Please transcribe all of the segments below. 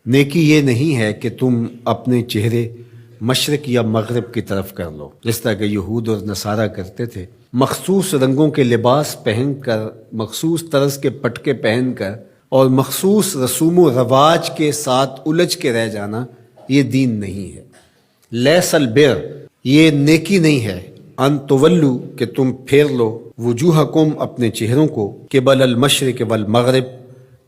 نیکی یہ نہیں ہے کہ تم اپنے چہرے مشرق یا مغرب کی طرف کر لو، جس طرح کہ یہود اور نصارہ کرتے تھے، مخصوص رنگوں کے لباس پہن کر، مخصوص طرز کے پٹکے پہن کر اور مخصوص رسوم و رواج کے ساتھ الجھ کے رہ جانا، یہ دین نہیں ہے۔ لیس البر، یہ نیکی نہیں ہے، ان تولو، کہ تم پھیر لو، وجوہکم، اپنے چہروں کو، قبل المشرق والمغرب،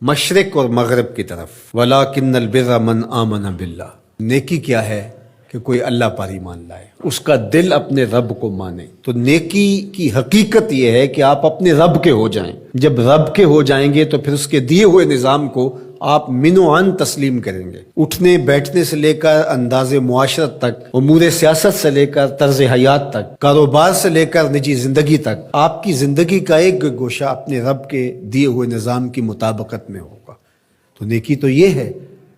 مشرق اور مغرب کی طرف، ولیکن البر من آمن باللہ، نیکی کیا ہے کہ کوئی اللہ پر ایمان لائے، اس کا دل اپنے رب کو مانے۔ تو نیکی کی حقیقت یہ ہے کہ آپ اپنے رب کے ہو جائیں۔ جب رب کے ہو جائیں گے تو پھر اس کے دیے ہوئے نظام کو آپ من و عن تسلیم کریں گے۔ اٹھنے بیٹھنے سے لے کر انداز معاشرت تک، امور سیاست سے لے کر طرز حیات تک، کاروبار سے لے کر نجی زندگی تک، آپ کی زندگی کا ایک گوشہ اپنے رب کے دیے ہوئے نظام کی مطابقت میں ہوگا۔ تو نیکی تو یہ ہے،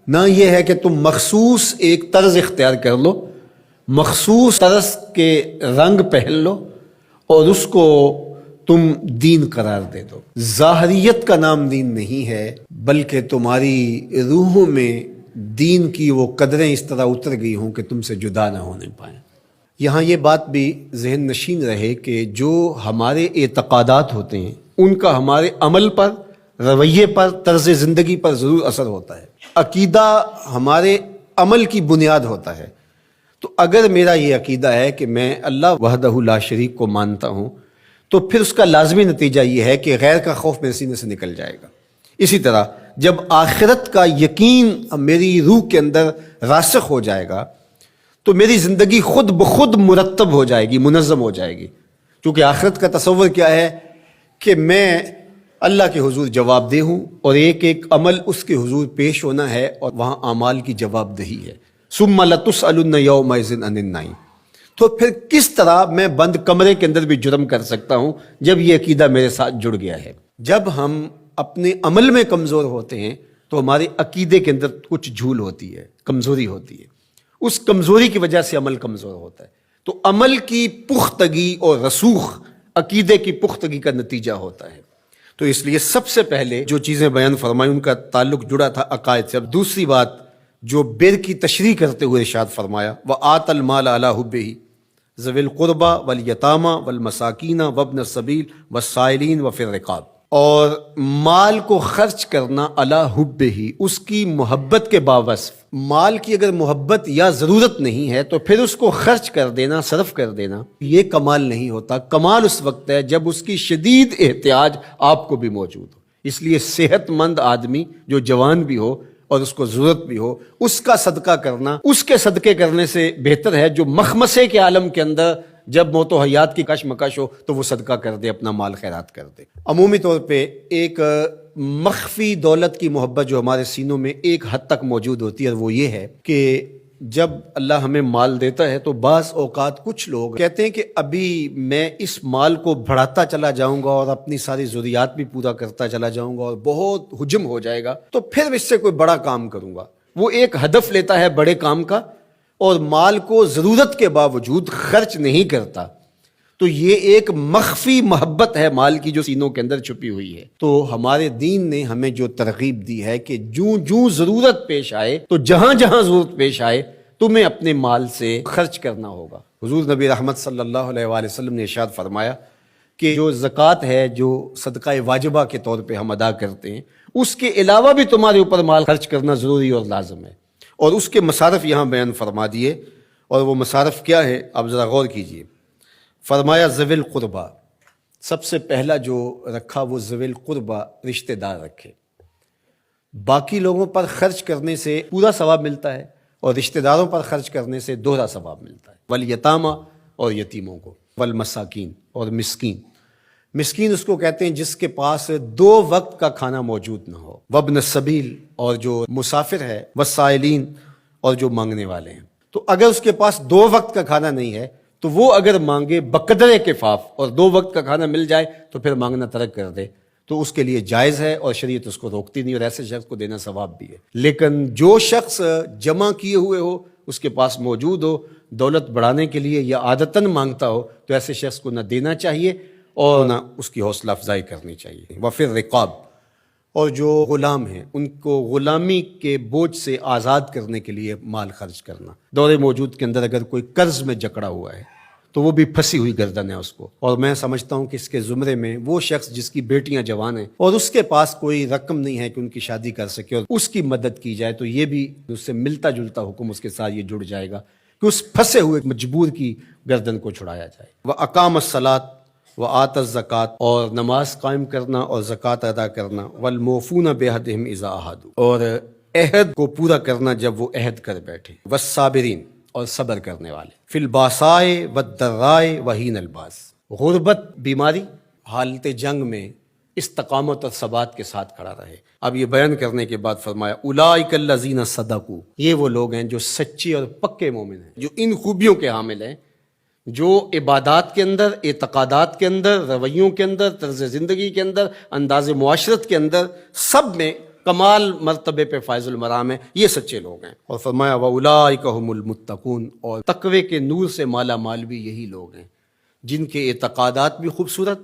نہ یہ ہے کہ تم مخصوص ایک طرز اختیار کر لو، مخصوص طرز کے رنگ پہن لو اور اس کو تم دین قرار دے دو۔ ظاہریت کا نام دین نہیں ہے، بلکہ تمہاری روحوں میں دین کی وہ قدریں اس طرح اتر گئی ہوں کہ تم سے جدا نہ ہونے پائیں۔ یہاں یہ بات بھی ذہن نشین رہے کہ جو ہمارے اعتقادات ہوتے ہیں ان کا ہمارے عمل پر، رویے پر، طرز زندگی پر ضرور اثر ہوتا ہے۔ عقیدہ ہمارے عمل کی بنیاد ہوتا ہے۔ تو اگر میرا یہ عقیدہ ہے کہ میں اللہ وحدہ لا شریک کو مانتا ہوں، تو پھر اس کا لازمی نتیجہ یہ ہے کہ غیر کا خوف میرے سینے سے نکل جائے گا۔ اسی طرح جب آخرت کا یقین میری روح کے اندر راسخ ہو جائے گا تو میری زندگی خود بخود مرتب ہو جائے گی، منظم ہو جائے گی، کیونکہ آخرت کا تصور کیا ہے کہ میں اللہ کے حضور جواب دہ ہوں اور ایک ایک عمل اس کے حضور پیش ہونا ہے اور وہاں اعمال کی جواب دہی ہے۔ ثم لتسألن یومئذ عن النعیم۔ تو پھر کس طرح میں بند کمرے کے اندر بھی جرم کر سکتا ہوں جب یہ عقیدہ میرے ساتھ جڑ گیا ہے؟ جب ہم اپنے عمل میں کمزور ہوتے ہیں تو ہمارے عقیدے کے اندر کچھ جھول ہوتی ہے، کمزوری ہوتی ہے، اس کمزوری کی وجہ سے عمل کمزور ہوتا ہے۔ تو عمل کی پختگی اور رسوخ عقیدے کی پختگی کا نتیجہ ہوتا ہے۔ تو اس لیے سب سے پہلے جو چیزیں بیان فرمائی ان کا تعلق جڑا تھا عقائد سے۔ اب دوسری بات جو بر کی تشریح کرتے ہوئے ارشاد فرمایا، وآت المال علی حبہ ذوی القربى والیتامى والمساکین وابن السبیل والسائلین وفی الرقاب، اور مال کو خرچ کرنا علی حبہ، اس کی محبت کے باوصف۔ مال کی اگر محبت یا ضرورت نہیں ہے تو پھر اس کو خرچ کر دینا، صرف کر دینا، یہ کمال نہیں ہوتا۔ کمال اس وقت ہے جب اس کی شدید احتیاج آپ کو بھی موجود ہو۔ اس لیے صحت مند آدمی جو جوان بھی ہو اور اس کو ضرورت بھی ہو، اس کا صدقہ کرنا، اس کے صدقے کرنے سے بہتر ہے جو مخمسے کے عالم کے اندر جب موت و حیات کی کشمکش ہو تو وہ صدقہ کر دے، اپنا مال خیرات کر دے۔ عمومی طور پہ ایک مخفی دولت کی محبت جو ہمارے سینوں میں ایک حد تک موجود ہوتی ہے، اور وہ یہ ہے کہ جب اللہ ہمیں مال دیتا ہے تو بعض اوقات کچھ لوگ کہتے ہیں کہ ابھی میں اس مال کو بڑھاتا چلا جاؤں گا اور اپنی ساری ضروریات بھی پورا کرتا چلا جاؤں گا اور بہت حجم ہو جائے گا تو پھر اس سے کوئی بڑا کام کروں گا۔ وہ ایک ہدف لیتا ہے بڑے کام کا اور مال کو ضرورت کے باوجود خرچ نہیں کرتا، تو یہ ایک مخفی محبت ہے مال کی جو سینوں کے اندر چھپی ہوئی ہے۔ تو ہمارے دین نے ہمیں جو ترغیب دی ہے کہ جوں ضرورت پیش آئے تو جہاں جہاں ضرورت پیش آئے تمہیں اپنے مال سے خرچ کرنا ہوگا۔ حضور نبی رحمت صلی اللہ علیہ وآلہ وسلم نے ارشاد فرمایا کہ جو زکوٰۃ ہے، جو صدقہ واجبہ کے طور پہ ہم ادا کرتے ہیں، اس کے علاوہ بھی تمہارے اوپر مال خرچ کرنا ضروری اور لازم ہے، اور اس کے مصارف یہاں بیان فرما دیے۔ اور وہ مصارف کیا ہے آپ ذرا غور کیجئے۔ فرمایا ذوی القربہ، سب سے پہلا جو رکھا وہ ذوی القربہ، رشتہ دار رکھے۔ باقی لوگوں پر خرچ کرنے سے پورا ثواب ملتا ہے اور رشتہ داروں پر خرچ کرنے سے دوہرا ثواب ملتا ہے۔ والیتامى، اور یتیموں کو، والمساکین، اور مسکین۔ مسکین اس کو کہتے ہیں جس کے پاس 2 وقت کا کھانا موجود نہ ہو، وابن السبیل، اور جو مسافر ہے، والسائلین، اور جو مانگنے والے ہیں۔ تو اگر اس کے پاس 2 وقت کا کھانا نہیں ہے تو وہ اگر مانگے بقدر کفاف اور 2 وقت کا کھانا مل جائے تو پھر مانگنا ترک کر دے تو اس کے لیے جائز ہے اور شریعت اس کو روکتی نہیں، اور ایسے شخص کو دینا ثواب بھی ہے۔ لیکن جو شخص جمع کیے ہوئے ہو، اس کے پاس موجود ہو، دولت بڑھانے کے لیے یا عادتاً مانگتا ہو، تو ایسے شخص کو نہ دینا چاہیے اور نہ اس کی حوصلہ افزائی کرنی چاہیے۔ وفی الرقاب، اور جو غلام ہیں ان کو غلامی کے بوجھ سے آزاد کرنے کے لیے مال خرچ کرنا. دور موجود کے اندر اگر کوئی قرض میں جکڑا ہوا ہے تو وہ بھی پھنسی ہوئی گردن ہے اس کو. اور میں سمجھتا ہوں کہ اس کے زمرے میں وہ شخص جس کی بیٹیاں جوان ہیں اور اس کے پاس کوئی رقم نہیں ہے کہ ان کی شادی کر سکے اور اس کی مدد کی جائے، تو یہ بھی اس سے ملتا جلتا حکم اس کے ساتھ یہ جڑ جائے گا کہ اس پھنسے ہوئے مجبور کی گردن کو چھڑایا جائے. وَأَقَامَ الصَّلَاةَ وَآتَى الزَّكَاةَ، اور نماز قائم کرنا اور زکوٰۃ ادا کرنا. وَالْمُوفُونَ بِعَهْدِهِمْ إِذَا عَاهَدُوا، اور عہد کو پورا کرنا جب وہ عہد کر بیٹھے. وَالصَّابِرِينَ، اور صبر کرنے والے. فی الباسائے والضراء وحین الباس، غربت، بیماری، حالت جنگ میں استقامت اور ثبات کے ساتھ کھڑا رہے. اب یہ بیان کرنے کے بعد فرمایا اولئک الذین صدقوا، یہ وہ لوگ ہیں جو سچے اور پکے مومن ہیں، جو ان خوبیوں کے حامل ہیں، جو عبادات کے اندر، اعتقادات کے اندر، رویوں کے اندر، طرز زندگی کے اندر، انداز معاشرت کے اندر، سب میں کمال مرتبے پہ فائز المرام ہیں. یہ سچے لوگ ہیں. اور فرمایا وَأُولَٰئِکَ هُمُ الْمُتَّقُونَ، اور تقوی کے نور سے مالا مال بھی یہی لوگ ہیں جن کے اعتقادات بھی خوبصورت